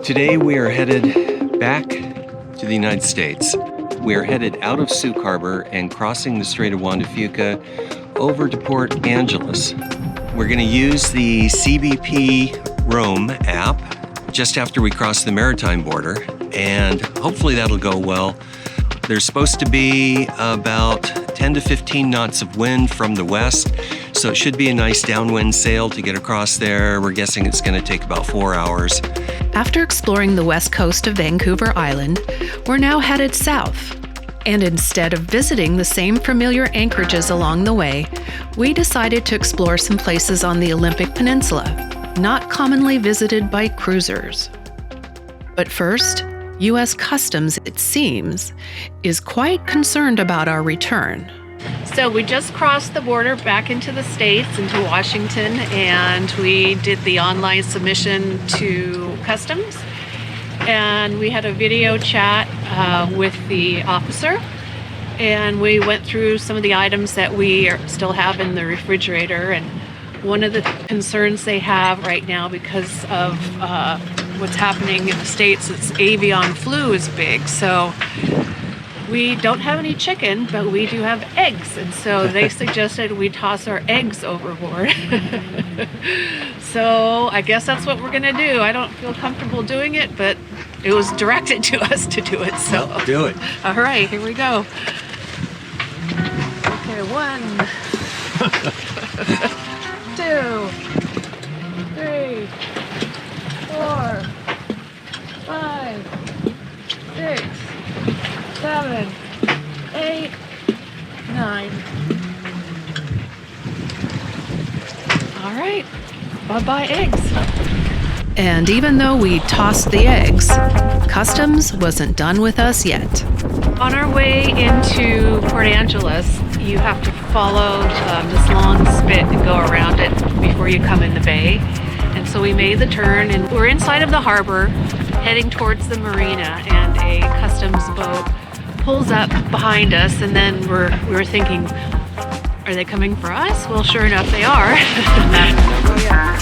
Today we are headed back to the United States. We are headed out of Sooke Harbor and crossing the Strait of Juan de Fuca over to Port Angeles. We're going to use the CBP Roam app just after we cross the maritime border, and hopefully that'll go well. There's supposed to be about 10 to 15 knots of wind from the west, so it should be a nice downwind sail to get across there. We're guessing it's going to take about 4 hours. After exploring the west coast of Vancouver Island, we're now headed south. And instead of visiting the same familiar anchorages along the way, we decided to explore some places on the Olympic Peninsula, not commonly visited by cruisers. But first, U.S. Customs, it seems, is quite concerned about our return. So we just crossed the border back into the States, into Washington, and we did the online submission to Customs. And we had a video chat with the officer, and we went through some of the items that we still have in the refrigerator. And one of the concerns they have right now, because of what's happening in the States, is avian flu is big. So we don't have any chicken, but we do have eggs. And so they suggested we toss our eggs overboard. So I guess that's what we're going to do. I don't feel comfortable doing it, but it was directed to us to do it. So Well, do it. All right, here we go. Okay, 1, 2, 3, 4, 5, 6, 7, 8, 9. All right, bye-bye eggs. And even though we tossed the eggs, Customs wasn't done with us yet. On our way into Port Angeles, you have to follow this long spit and go around it before you come in the bay. And so we made the turn, and we're inside of the harbor, heading towards the marina, and a customs boat pulls up behind us, and then we were thinking, are they coming for us? Well, sure enough, they are. Oh, yeah.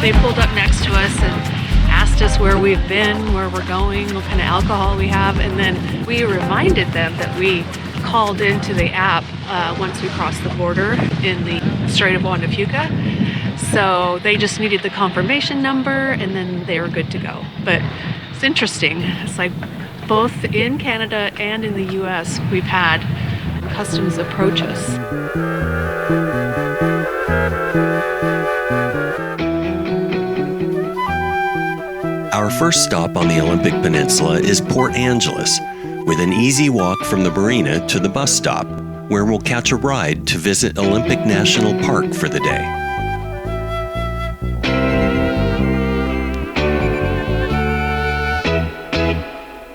They pulled up next to us and asked us where we've been, where we're going, what kind of alcohol we have, and then we reminded them that we called into the app once we crossed the border in the Strait of Juan de Fuca. So they just needed the confirmation number, and then they were good to go. But it's interesting. It's like both in Canada and in the US, we've had customs approach us. Our first stop on the Olympic Peninsula is Port Angeles, with an easy walk from the marina to the bus stop, where we'll catch a ride to visit Olympic National Park for the day.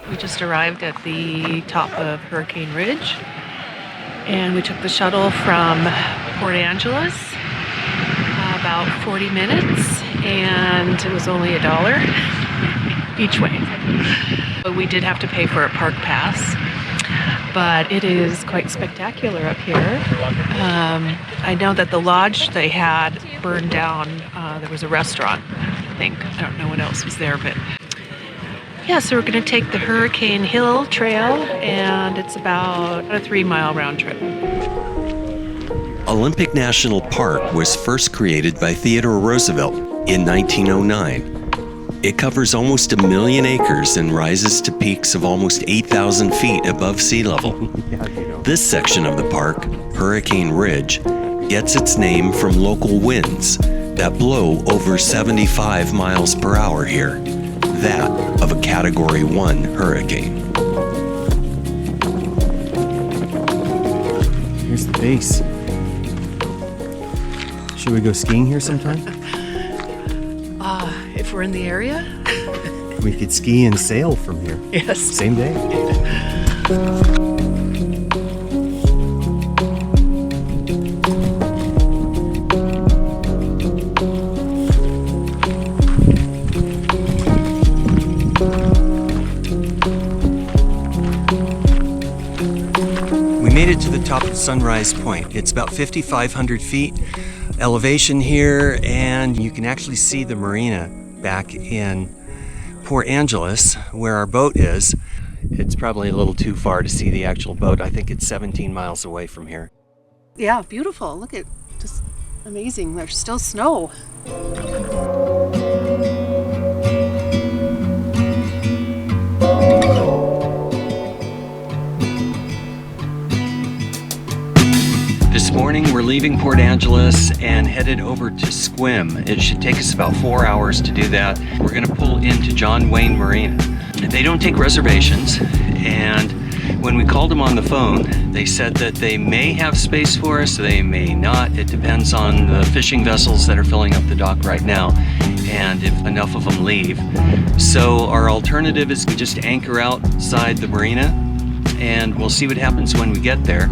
We just arrived at the top of Hurricane Ridge, and we took the shuttle from Port Angeles, about 40 minutes, and it was only $1 each way. But we did have to pay for a park pass, but it is quite spectacular up here. I know that the lodge they had burned down. There was a restaurant, I think. I don't know what else was there, but yeah, so we're going to take the Hurricane Hill Trail, and it's about a 3-mile round trip. Olympic National Park was first created by Theodore Roosevelt in 1909. It covers almost 1 million acres and rises to peaks of almost 8,000 feet above sea level. This section of the park, Hurricane Ridge, gets its name from local winds that blow over 75 miles per hour here, that of a Category 1 hurricane. Here's the base. Should we go skiing here sometime? If we're in the area? We could ski and sail from here. Yes. Same day. made it to the top of Sunrise Point. It's about 5,500 feet elevation here, and you can actually see the marina back in Port Angeles, where our boat is. It's probably a little too far to see the actual boat. I think it's 17 miles away from here. Yeah, beautiful. Look at, just amazing. There's still snow. This morning we're leaving Port Angeles and headed over to Sequim. It should take us about 4 hours to do that. We're going to pull into John Wayne Marina. They don't take reservations, and when we called them on the phone, they said that they may have space for us, they may not. It depends on the fishing vessels that are filling up the dock right now and if enough of them leave. So our alternative is we just anchor outside the marina and we'll see what happens when we get there.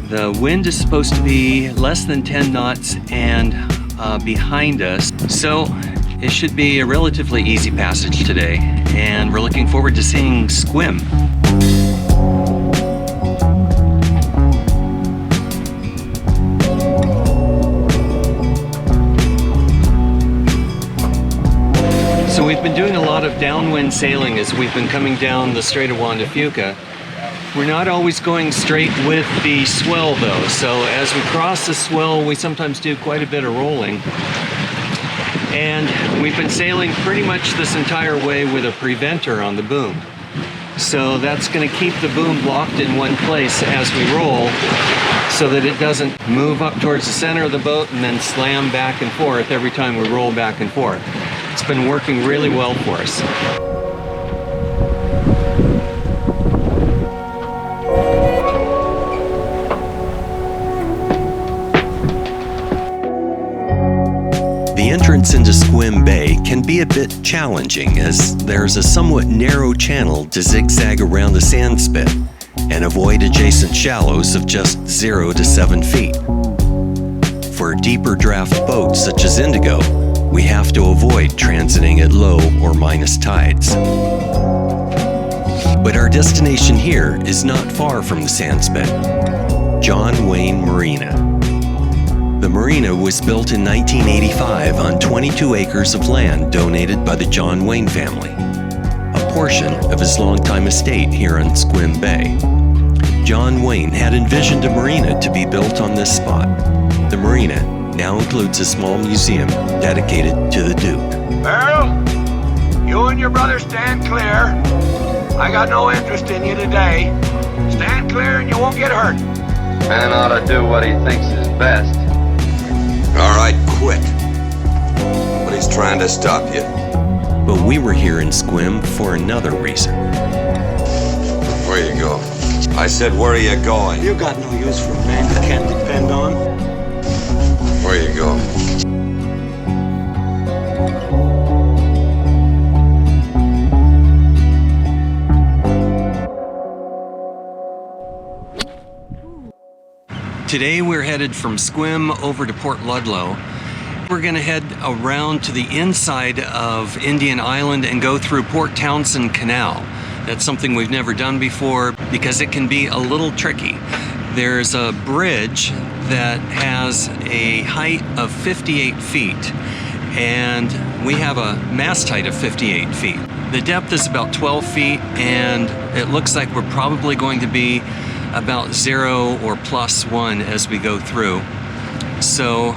The wind is supposed to be less than 10 knots and behind us, so it should be a relatively easy passage today, and we're looking forward to seeing Sequim. So we've been doing a lot of downwind sailing as we've been coming down the Strait of Juan de Fuca. We're not always going straight with the swell though, so as we cross the swell we sometimes do quite a bit of rolling. And we've been sailing pretty much this entire way with a preventer on the boom. So that's going to keep the boom locked in one place as we roll so that it doesn't move up towards the center of the boat and then slam back and forth every time we roll back and forth. It's been working really well for us. The entrance into Sequim Bay can be a bit challenging as there's a somewhat narrow channel to zigzag around the sand spit and avoid adjacent shallows of just 0 to 7 feet. For deeper draft boats such as Indigo, we have to avoid transiting at low or minus tides. But our destination here is not far from the sand spit, John Wayne Marina. The marina was built in 1985 on 22 acres of land donated by the John Wayne family, a portion of his longtime estate here on Sequim Bay. John Wayne had envisioned a marina to be built on this spot. The marina now includes a small museum dedicated to the Duke. Earl, you and your brother stand clear. I got no interest in you today. Stand clear and you won't get hurt. Man ought to do what he thinks is best. All right, quit. But he's trying to stop you. But we were here in Sequim for another reason. Where you go? I said, where are you going? You got no use for a man you can't depend on. Where you go? Today we're headed from Sequim over to Port Ludlow. We're going to head around to the inside of Indian Island and go through Port Townsend Canal. That's something we've never done before because it can be a little tricky. There's a bridge that has a height of 58 feet and we have a mast height of 58 feet. The depth is about 12 feet and it looks like we're probably going to be about 0 or +1 as we go through. So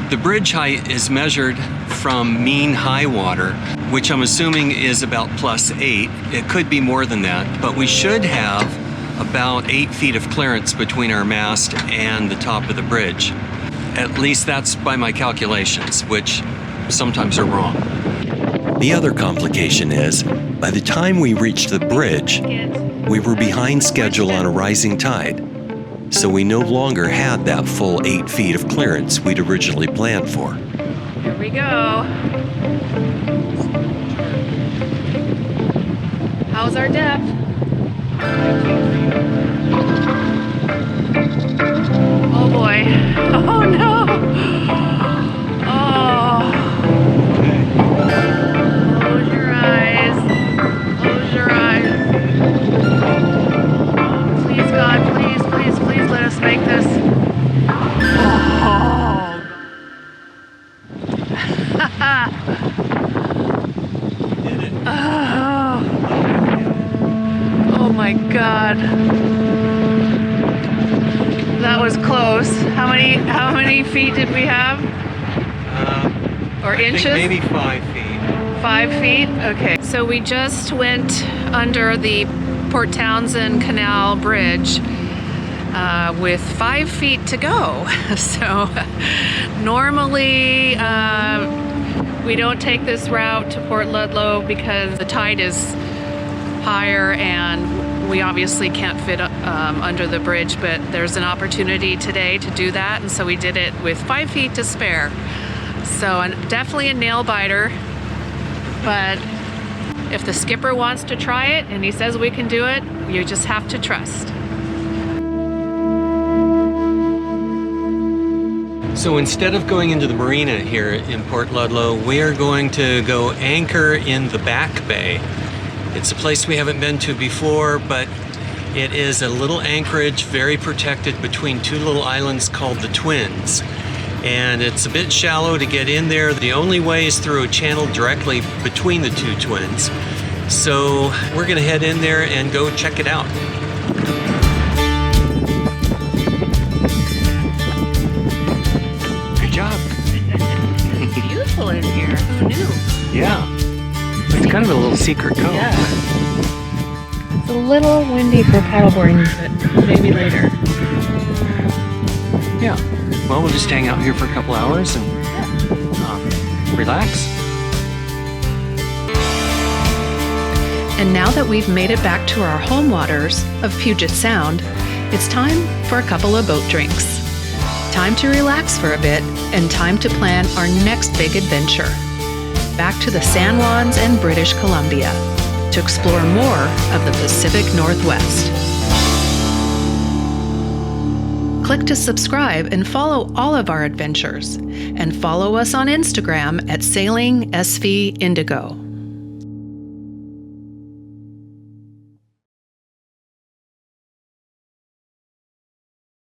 the bridge height is measured from mean high water, which I'm assuming is about +8. It could be more than that, but we should have about 8 feet of clearance between our mast and the top of the bridge. At least that's by my calculations, which sometimes are wrong. The other complication is, by the time we reached the bridge, we were behind schedule on a rising tide, so we no longer had that full 8 feet of clearance we'd originally planned for. Here we go. How's our depth? Oh boy. Oh no. Oh. Close your eyes. Close your eyes. Please God, please, please, please. Oh my God. That was close. How many feet did we have? Or inches? I think maybe 5 feet. 5 feet? Okay. So we just went under the Port Townsend Canal bridge with 5 feet to go. So normally we don't take this route to Port Ludlow because the tide is higher and we obviously can't fit under the bridge, but there's an opportunity today to do that, and so we did it with 5 feet to spare. So definitely a nail biter, but if the skipper wants to try it and he says we can do it, you just have to trust. So instead of going into the marina here in Port Ludlow, we are going to go anchor in the back bay. It's a place we haven't been to before, but it is a little anchorage, very protected between two little islands called the Twins. And it's a bit shallow to get in there. The only way is through a channel directly between the two twins. So we're gonna head in there and go check it out. Good job. Beautiful in here. Who knew? Yeah. It's kind of a little secret cove. Yeah. It's a little windy for paddleboarding, but maybe later. Yeah. Well, we'll just hang out here for a couple hours and relax. And now that we've made it back to our home waters of Puget Sound, it's time for a couple of boat drinks. Time to relax for a bit and time to plan our next big adventure. Back to the San Juans and British Columbia to explore more of the Pacific Northwest. Click to subscribe and follow all of our adventures, and follow us on Instagram at SailingSV Indigo.